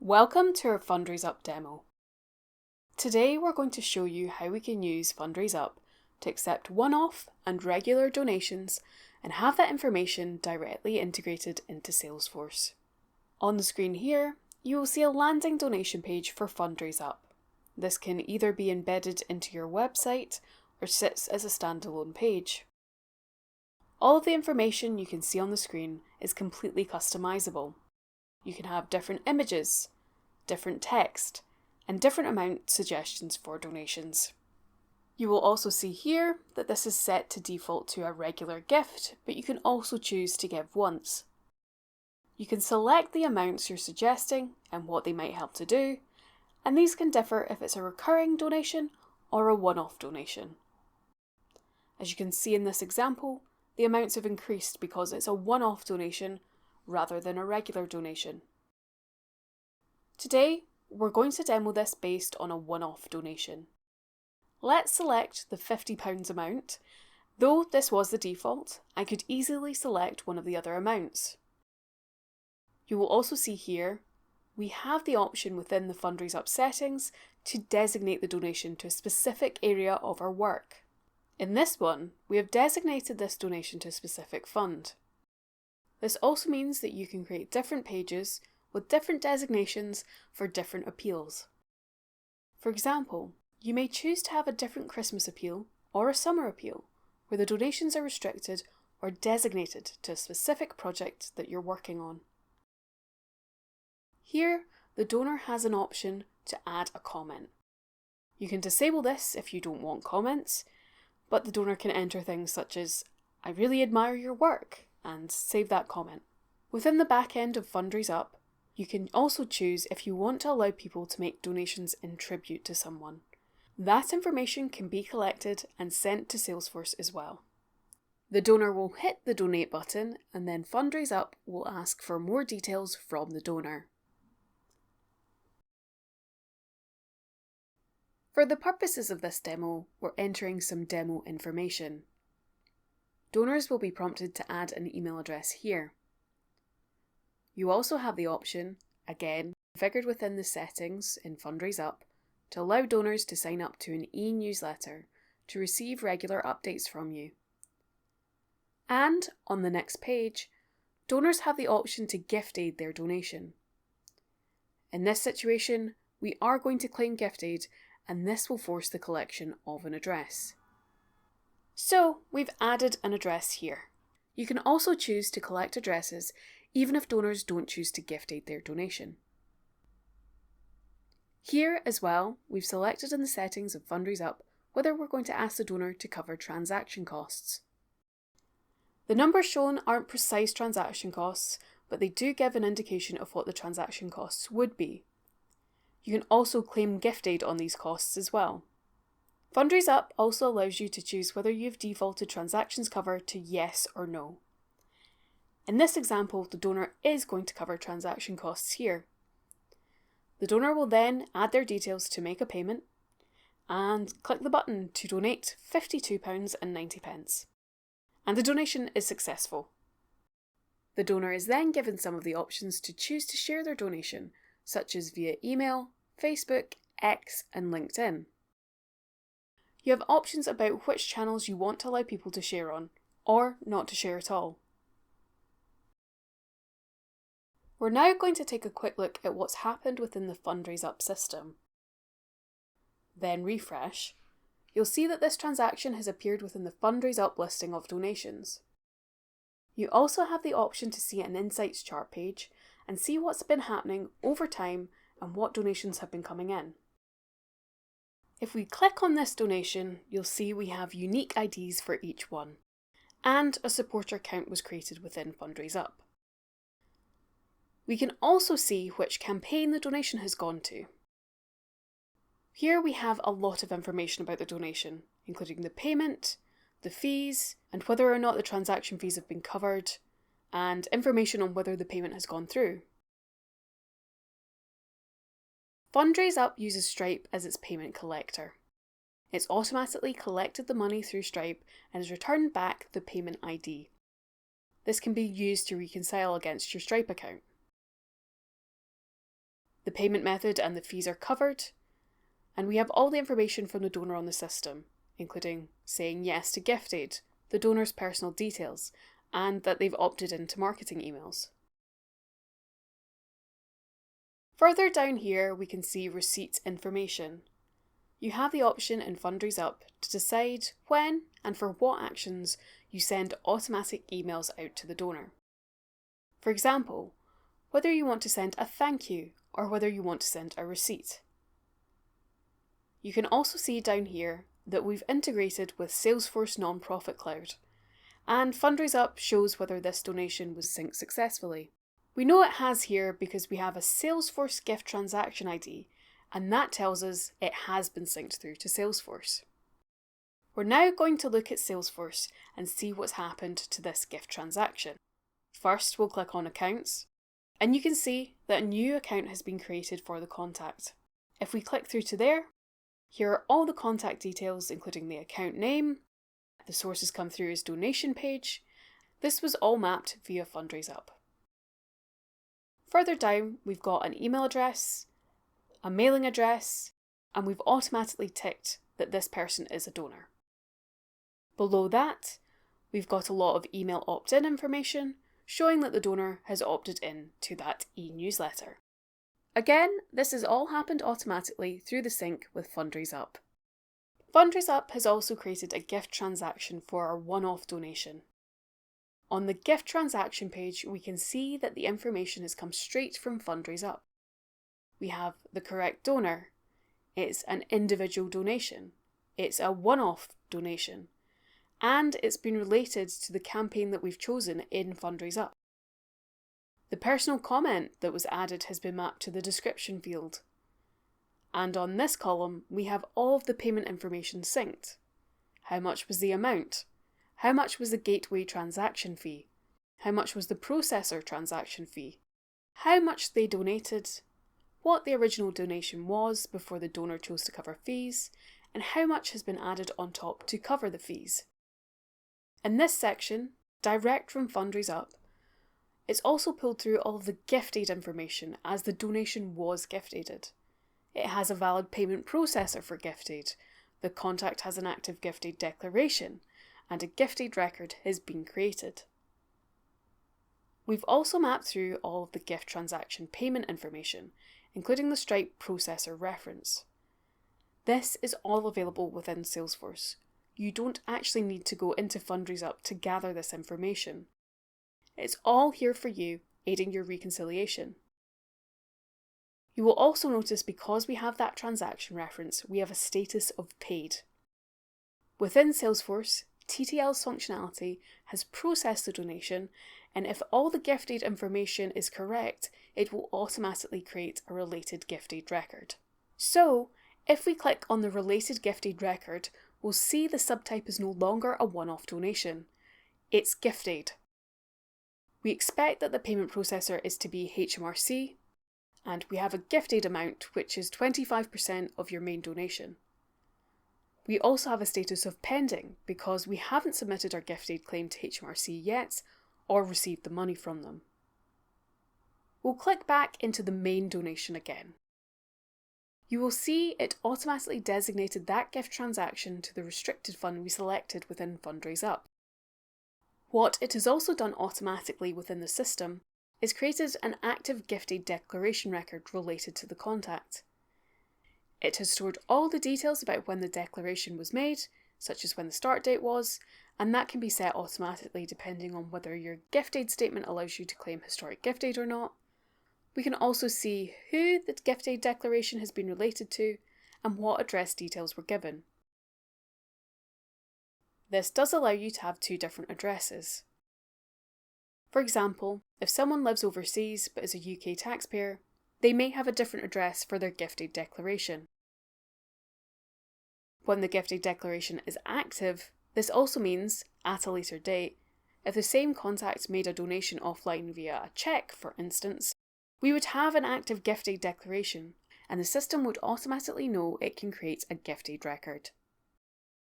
Welcome to our FundraiseUp demo. Today we're going to show you how we can use FundraiseUp to accept one-off and regular donations and have that information directly integrated into Salesforce. On the screen here, you will see a landing donation page for FundraiseUp. This can either be embedded into your website or sits as a standalone page. All of the information you can see on the screen is completely customizable. You can have different images, different text, and different amount suggestions for donations. You will also see here that this is set to default to a regular gift, but you can also choose to give once. You can select the amounts you're suggesting and what they might help to do, and these can differ if it's a recurring donation or a one-off donation. As you can see in this example, the amounts have increased because it's a one-off donation rather than a regular donation. Today, we're going to demo this based on a one-off donation. Let's select the £50 amount. Though this was the default, I could easily select one of the other amounts. You will also see here, we have the option within the FundraiseUp settings to designate the donation to a specific area of our work. In this one, we have designated this donation to a specific fund. This also means that you can create different pages with different designations for different appeals. For example, you may choose to have a different Christmas appeal or a summer appeal, where the donations are restricted or designated to a specific project that you're working on. Here, the donor has an option to add a comment. You can disable this if you don't want comments, but the donor can enter things such as, "I really admire your work," and save that comment. Within the back end of FundraiseUp, you can also choose if you want to allow people to make donations in tribute to someone. That information can be collected and sent to Salesforce as well. The donor will hit the donate button and then FundraiseUp will ask for more details from the donor. For the purposes of this demo, we're entering some demo information. Donors will be prompted to add an email address here. You also have the option, again, configured within the settings in FundraiseUp, to allow donors to sign up to an e-newsletter to receive regular updates from you. And on the next page, donors have the option to gift aid their donation. In this situation, we are going to claim gift aid, and this will force the collection of an address. So, we've added an address here. You can also choose to collect addresses even if donors don't choose to gift aid their donation. Here as well, we've selected in the settings of FundraiseUp whether we're going to ask the donor to cover transaction costs. The numbers shown aren't precise transaction costs, but they do give an indication of what the transaction costs would be. You can also claim gift aid on these costs as well. FundraiseUp also allows you to choose whether you've defaulted transactions cover to yes or no. In this example, the donor is going to cover transaction costs here. The donor will then add their details to make a payment and click the button to donate £52.90. And the donation is successful. The donor is then given some of the options to choose to share their donation, such as via email, Facebook, X, and LinkedIn. You have options about which channels you want to allow people to share on, or not to share at all. We're now going to take a quick look at what's happened within the FundraiseUp system. Then refresh. You'll see that this transaction has appeared within the FundraiseUp listing of donations. You also have the option to see an Insights chart page and see what's been happening over time and what donations have been coming in. If we click on this donation, you'll see we have unique IDs for each one, and a supporter account was created within FundraiseUp. We can also see which campaign the donation has gone to. Here we have a lot of information about the donation, including the payment, the fees, and whether or not the transaction fees have been covered, and information on whether the payment has gone through. FundraiseUp uses Stripe as its payment collector. It's automatically collected the money through Stripe and has returned back the payment ID. This can be used to reconcile against your Stripe account. the payment method and the fees are covered, and we have all the information from the donor on the system, including saying yes to gift aid, the donor's personal details, and that they've opted into marketing emails. Further down here, we can see receipt information. You have the option in FundraiseUp to decide when and for what actions you send automatic emails out to the donor. For example, whether you want to send a thank you or whether you want to send a receipt. You can also see down here that we've integrated with Salesforce Nonprofit Cloud, and FundraiseUp shows whether this donation was synced successfully. We know it has here because we have a Salesforce gift transaction ID, and that tells us it has been synced through to Salesforce. We're now going to look at Salesforce and see what's happened to this gift transaction. First, we'll click on Accounts, and you can see that a new account has been created for the contact. If we click through to there, here are all the contact details, including the account name. The source has come through as donation page. This was all mapped via FundraiseUp. Further down, we've got an email address, a mailing address, and we've automatically ticked that this person is a donor. Below that, we've got a lot of email opt-in information showing that the donor has opted in to that e-newsletter. Again, this has all happened automatically through the sync with FundraiseUp. FundraiseUp has also created a gift transaction for our one-off donation. On the gift transaction page, we can see that the information has come straight from FundraiseUp. We have the correct donor, it's an individual donation, it's a one-off donation, and it's been related to the campaign that we've chosen in FundraiseUp. The personal comment that was added has been mapped to the description field. And on this column, we have all of the payment information synced. How much was the amount? How much was the gateway transaction fee? How much was the processor transaction fee? How much they donated? What the original donation was before the donor chose to cover fees, and how much has been added on top to cover the fees. In this section, direct from FundraiseUp, it's also pulled through all of the gift aid information as the donation was gift aided. It has a valid payment processor for gift aid, the contact has an active gift aid declaration, and a gift aid record has been created. We've also mapped through all of the gift transaction payment information, including the Stripe processor reference. This is all available within Salesforce. You don't actually need to go into FundraiseUp to gather this information. It's all here for you, aiding your reconciliation. You will also notice because we have that transaction reference, we have a status of paid. Within Salesforce, TTL's functionality has processed the donation, and if all the gift aid information is correct, it will automatically create a related gift aid record. So, if we click on the related gift aid record, we'll see the subtype is no longer a one-off donation. It's gift aid. We expect that the payment processor is to be HMRC, and we have a gift aid amount which is 25% of your main donation. We also have a status of pending because we haven't submitted our gift aid claim to HMRC yet or received the money from them. We'll click back into the main donation again. You will see it automatically designated that gift transaction to the restricted fund we selected within FundraiseUp. What it has also done automatically within the system is created an active gift aid declaration record related to the contact. It has stored all the details about when the declaration was made, such as when the start date was, and that can be set automatically depending on whether your gift aid statement allows you to claim historic gift aid or not. We can also see who the gift aid declaration has been related to and what address details were given. This does allow you to have two different addresses. For example, if someone lives overseas but is a UK taxpayer, they may have a different address for their gift aid declaration. When the gift aid declaration is active, this also means, at a later date, if the same contact made a donation offline via a cheque, for instance, we would have an active gift aid declaration, and the system would automatically know it can create a gift aid record.